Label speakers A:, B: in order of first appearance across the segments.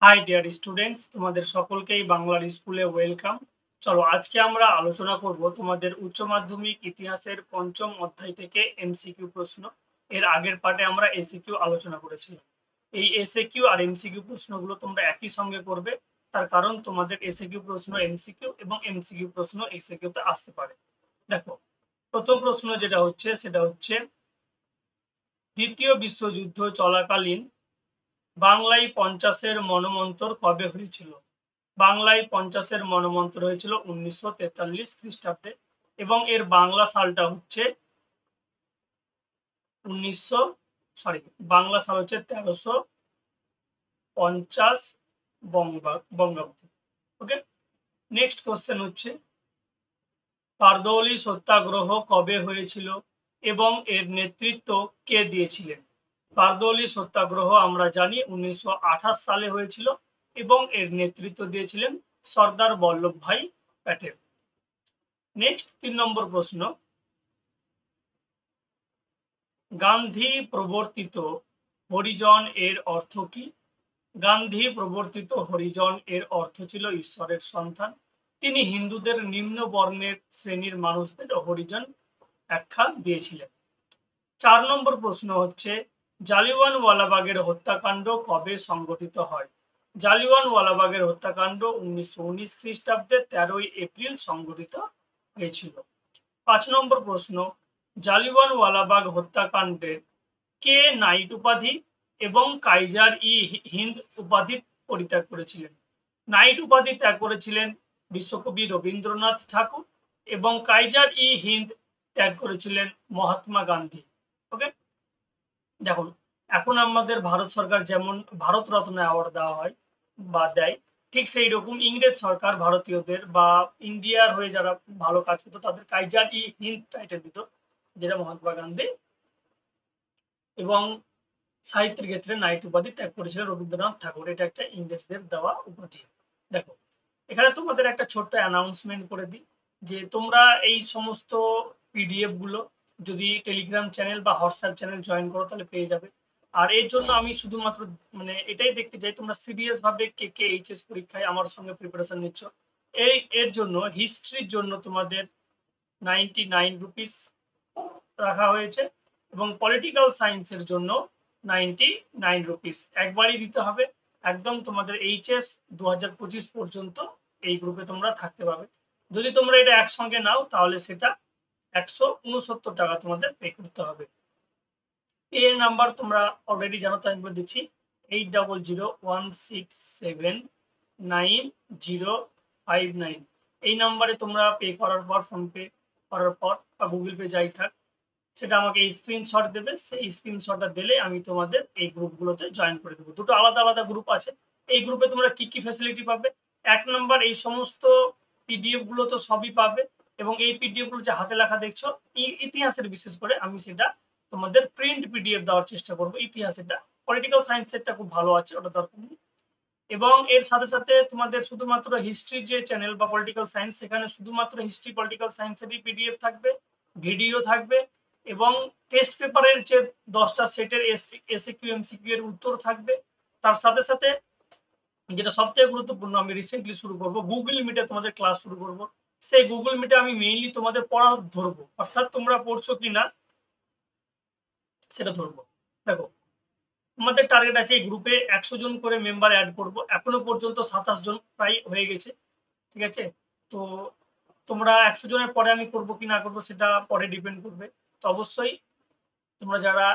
A: High dear students, তোমাদের সকলকেই বাংলার স্কুলে ওয়েলকাম। চলো আজকে আমরা আলোচনা করব তোমাদের উচ্চ মাধ্যমিক ইতিহাসের পঞ্চম অধ্যায় থেকে এমসিকিউ প্রশ্ন। এর আগের পার্টে আমরা এসিকিউ আলোচনা করেছিলাম। এই এসিকিউ আর এমসিকিউ প্রশ্নগুলো তোমরা একই সঙ্গে করবে, তার কারণ তোমাদের এসিকিউ প্রশ্ন এমসিকিউ এবং এমসিকিউ প্রশ্ন এসিকিউতে আসতে পারে। দেখো, প্রথম প্রশ্ন যেটা হচ্ছে সেটা হচ্ছে দ্বিতীয় বিশ্বযুদ্ধ চলাকালীন বাংলায় পঞ্চাশের মনমন্তর কবে হয়েছিল? বাংলায় পঞ্চাশের মনমন্তর হয়েছিল 1943 খ্রিস্টাব্দে এবং এর বাংলা সালটা হচ্ছে 1900 সরি বাংলা সাল হচ্ছে 1350 বঙ্গাব্দ। ওকে, নেক্সট কোশ্চেন হচ্ছে বারদৌলি সত্যাগ্রহ কবে হয়েছিল এবং এর নেতৃত্ব কে দিয়েছিলেন? বারদৌলি সত্যাগ্রহ আমরা জানি 1928 সালে হয়েছিল এবং এর নেতৃত্ব দিয়েছিলেন সর্দার বল্লভভাই প্যাটেল। নেক্সট 3 নম্বর প্রশ্ন, গান্ধী প্রবর্তিত হরিজন এর অর্থ কি? গান্ধী প্রবর্তিত হরিজন এর অর্থ ছিল ঈশ্বরের সন্তান। তিনি হিন্দুদের নিম্ন বর্ণের শ্রেণীর মানুষদের হরিজন আখ্যা দিয়েছিলেন। 4 নম্বর প্রশ্ন হচ্ছে জালিয়ানওয়ালাবাগের হত্যাকাণ্ড কবে সংঘটিত হয়? জালিয়ানওয়ালাবাগের হত্যাকাণ্ড 1919 খ্রিস্টাব্দে 13 এপ্রিল সংঘটিত হয়েছিল। 5 নম্বর প্রশ্ন, জালিয়ানওয়ালাবাগ হত্যাকাণ্ডে কে নাইট উপাধি এবং কাইজার ই হিন্দ উপাধি পরিত্যাগ করেছিলেন? নাইট উপাধি ত্যাগ করেছিলেন বিশ্বকবি রবীন্দ্রনাথ ঠাকুর এবং কাইজার ই হিন্দ ত্যাগ করেছিলেন মহাত্মা গান্ধী। ওকে, দেখুন, এখন আমাদের ভারত সরকার যেমন ভারত রত্ন অ্যাওয়ার্ড দেওয়া হয় বা দেয়, ঠিক সেই রকম ইংরেজ সরকার ভারতীয়দের বা ইন্ডিয়ার হয়ে যারা ভালো কাজ করতো তাদের কাইজার ই হিন্দ টাইটেল দিত, যেটা মহাত্মা গান্ধী, এবং সাহিত্যের ক্ষেত্রে নাইট উপাধি ত্যাগ করেছিলেন রবীন্দ্রনাথ ঠাকুর। এটা একটা ইংরেজদের দেওয়া উপাধি। দেখো, এখানে তোমাদের একটা ছোট্ট অ্যানাউন্সমেন্ট করে দিই যে তোমরা এই সমস্ত পিডিএফ গুলো যদি টেলিগ্রাম চ্যানেল বা হোয়াটসঅ্যাপ চ্যানেল জয়েন করো তাহলে পেয়ে যাবে। আর এর জন্য আমি শুধুমাত্র এটাই দেখতে চাই তোমরা সিরিয়াস ভাবে কে কে এইচএস পরীক্ষায় আমার সঙ্গে প্রিপারেশন নিচ্ছ। এর জন্য হিস্ট্রির জন্য তোমাদের 99 রুপিস রাখা হয়েছে এবং পলিটিক্যাল সায়েন্সের জন্য 99 রুপিস একবারই দিতে হবে। একদম তোমাদের এইচএস 2025 পর্যন্ত এই গ্রুপে তোমরা থাকতে পারবে। যদি তোমরা এটা একসঙ্গে নাও তাহলে সেটা 169 টাকা তোমাদের পে করতে হবে। এর নাম্বার তোমরা অলরেডি জানো, তো আমি বলে দিচ্ছি 8001679059। এই নাম্বারে তোমরা পে করার পর, ফোন পে করার পর বা গুগল পে যাই থাক, সেটা আমাকে স্ক্রিনশট দেবে। সেই স্ক্রিনশটটা দিলে আমি তোমাদের এই গ্রুপগুলোতে জয়েন করে দেবো। দুটো আলাদা আলাদা গ্রুপ আছে। এই গ্রুপে তোমরা কি কি ফ্যাসিলিটি পাবে? 1 নম্বর, এই সমস্ত পিডিএফ গুলো তো সবই পাবে এবং এই পিডিএফ গুলো যে হাতে লেখা দেখছো ইতিহাসের, বিশেষ করে আমি সেটা তোমাদের প্রিন্ট পিডিএফ দেওয়ার চেষ্টা করবো। ইতিহাসেরটা, পলিটিক্যাল সায়েন্সেরটা খুব ভালো আছে, ওটা দরকার নেই। এবং এর সাথে সাথে তোমাদের শুধুমাত্র হিস্ট্রি যে চ্যানেল বা পলিটিক্যাল সায়েন্স, সেখানে শুধুমাত্র হিস্ট্রি পলিটিক্যাল সায়েন্সেরই পিডিএফ থাকবে, ভিডিও থাকবে এবং টেস্ট পেপারের যে 10টা সেটের এসিকিউ এমসিকিউ এর উত্তর থাকবে। তার সাথে সাথে যেটা সবথেকে গুরুত্বপূর্ণ, আমি রিসেন্টলি শুরু করব গুগল মিটে তোমাদের ক্লাস শুরু করব। সেই গুগল মিটে আমি মেইনলি তোমাদের পড়া ধরবো, অর্থাৎ তোমরা পড়ছো কিনা সেটা ধরবো। দেখো, আমাদের টার্গেট আছে এই গ্রুপে 100 জন করে মেম্বার অ্যাড করব। এখনো পর্যন্ত 27 জন প্রায় হয়ে গেছে, ঠিক আছে? তো তোমরা 100 জনের পরে আমি করব কি না করব সেটা পরে ডিপেন্ড করবে। তো অবশ্যই তোমরা যারা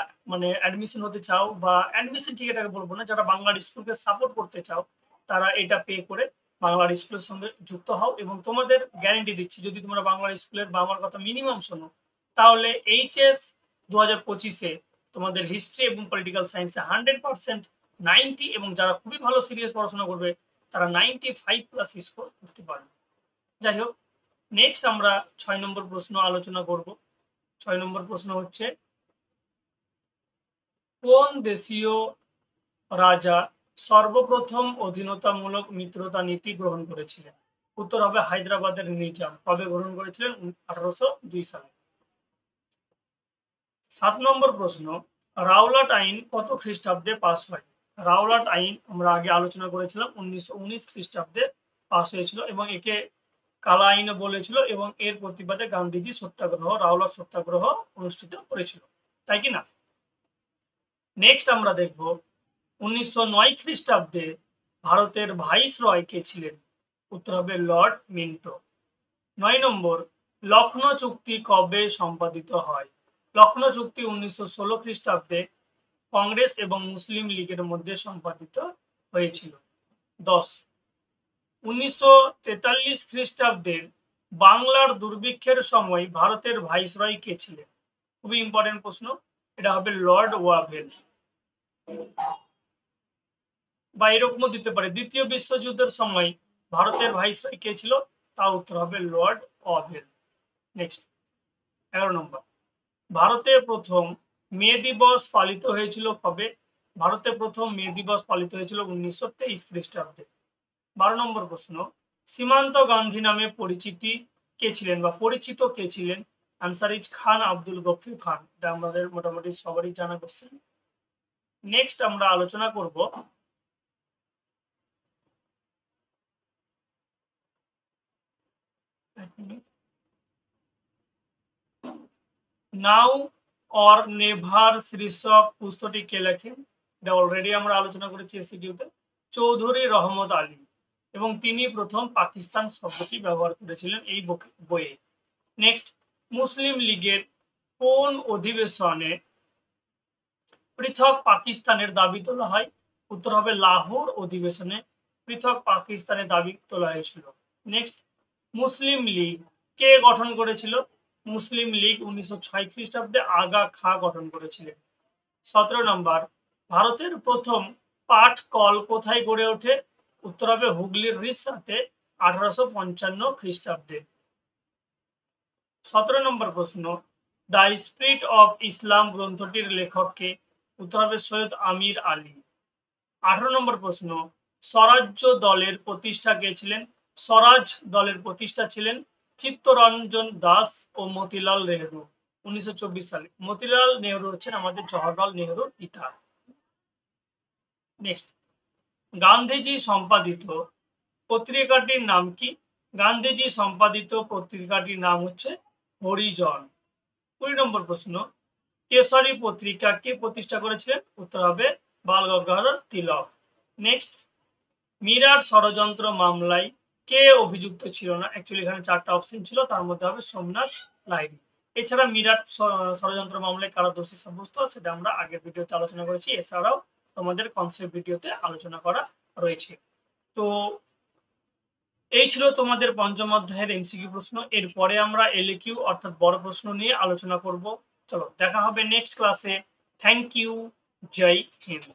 A: অ্যাডমিশন হতে চাও, বা অ্যাডমিশন ঠিক এটাকে বলবো না, যারা বাংলার স্কুলকে সাপোর্ট করতে চাও, তারা এটা পে করে বাংলার স্কুলের সঙ্গে যুক্ত হও। এবং তোমাদের গ্যারেন্টি দিচ্ছি, যদি তোমরা বাংলার স্কুলের বা আমার কথা মিনিমাম শোনো, তাহলে এইচএস 2025-এ তোমাদের হিস্ট্রি এবং পলিটিক্যাল সায়েন্সে 100% 90, এবং যারা খুবই ভালো সিরিয়াস পড়াশোনা করবে তারা 95+ স্কোর করতে পারবে। যাই হোক, নেক্সট আমরা 6 নম্বর প্রশ্ন আলোচনা করব। 6 নম্বর প্রশ্ন হচ্ছে কোন দেশীয় রাজা সর্বপ্রথম অধীনতামূলক মিত্রতা নীতি গ্রহণ করেছিলেন? উত্তর হবে হায়দ্রাবাদের নিজাম। কবে গ্রহণ করেছিলেন? 1802 সালে। 7 নম্বর প্রশ্ন, রাওলাট আইন কত খ্রিস্টাব্দে পাস হয়? রাওলাট আইন আমরা আগে আলোচনা করেছিলাম 1919 খ্রিস্টাব্দে পাস হয়েছিল এবং একে কালা আইনও বলেছিল এবং এর প্রতিবাদে গান্ধীজি সত্যাগ্রহ রাওলাট সত্যাগ্রহ অনুষ্ঠিত করেছিল, তাই কি না? নেক্সট আমরা দেখব 1909 খ্রিস্টাব্দে ভারতের ভাইসরয় কে ছিলেন? উত্তর হবে লর্ড মিন্টো। 9 নম্বর, লখনৌ চুক্তি কবে সম্পাদিত হয়? লখনৌ চুক্তি 1916 খ্রিস্টাব্দে কংগ্রেস এবং মুসলিম লীগের মধ্যে সম্পাদিত হয়েছিল। 10, 1943 খ্রিস্টাব্দের বাংলার দুর্ভিক্ষের সময় ভারতের ভাইসরয় কে ছিলেন? খুবই ইম্পর্টেন্ট প্রশ্ন, এটা হবে লর্ড ওয়াভেল। বা এরকমও দিতে পারে, দ্বিতীয় বিশ্বযুদ্ধের সময় ভারতের ভাইসরয় কে ছিল? তা উত্তর হবে লর্ড ওয়াভেল। নেক্সট 11 নম্বর, ভারতে প্রথম মে দিবস পালিত হয়েছিল কবে? ভারতে প্রথম মে দিবস পালিত হয়েছিল 1923 খ্রিস্টাব্দে। 12 নম্বর প্রশ্ন, সীমান্ত গান্ধী নামে পরিচিতি কে ছিলেন বা পরিচিত কে ছিলেন? আনসার ইজ খান আব্দুল গফুর খান। এটা আমাদের মোটামুটি সবারই জানা কোশ্চেন। নেক্সট আমরা আলোচনা করব নাও অর নেভার শীর্ষক পুস্তকটি কে লেখেন? এটা অলরেডি আমরা আলোচনা করেছি এসিকিউতে, চৌধুরী রহমত আলী, এবং তিনি প্রথম পাকিস্তান শব্দটি ব্যবহার করেছিলেন এই বইয়ে। নেক্সট, মুসলিম লীগের কোন অধিবেশনে পৃথক পাকিস্তানের দাবি তোলা হয়? উত্তর হবে লাহোর অধিবেশনে পৃথক পাকিস্তানের দাবি তোলা হয়েছিল। নেক্সট, মুসলিম লীগ কে গঠন করেছিল? মুসলিম লীগ 1906 খ্রিস্টাব্দে আগা খাঁ গঠন করেছিলেন। 17 নম্বর, ভারতের প্রথম পাট কল কোথায় গড়ে ওঠে? উত্তর হবে হুগলির রিসরাতে 1855 খ্রিস্টাব্দে। 17 নম্বর প্রশ্ন, দ্য স্পিরিট অফ ইসলাম গ্রন্থটির লেখক কে? উত্তর হবে সৈয়দ আমির আলী। 18 নম্বর প্রশ্ন, স্বরাজ্য দলের প্রতিষ্ঠা কে ছিলেন? স্বরাজ দলের প্রতিষ্ঠা ছিলেন চিত্তরঞ্জন দাস ও মতিলাল নেহরু 1924 সালে। মতিলাল নেহরু হচ্ছেন আমাদের জওহরলাল নেহরুর পিতা। নেক্সট, গান্ধীজি সম্পাদিত পত্রিকাটির নাম কি? গান্ধীজি সম্পাদিত পত্রিকাটির নাম হচ্ছে হরিজন। 20 নম্বর প্রশ্ন, কেশরী পত্রিকা কে প্রতিষ্ঠা করেছিলেন? উত্তর হবে বাল গঙ্গাধর তিলক। নেক্সট, মিরাট ষড়যন্ত্র মামলায় কে অভিযুক্ত ছিল না? অ্যাকচুয়ালি এখানে 4টা অপশন ছিল, তার মধ্যে হবে সোমনাথ লাহিড়ী। এছাড়া মিরাট ষড়যন্ত্র মামলায় কারা দোষী সাব্যস্ত সেটা আমরা আগের ভিডিওতে আলোচনা করেছি, এছাড়াও তোমাদের কনসেপ্ট ভিডিওতে আলোচনা করা রয়েছে। তো এই ছিল তোমাদের পঞ্চম অধ্যায়ের এমসিকিউ প্রশ্ন। এরপরে আমরা এলকিউ অর্থাৎ বড় প্রশ্ন নিয়ে আলোচনা করব। চলো দেখা হবে নেক্সট ক্লাসে। Thank you, Jai Hind.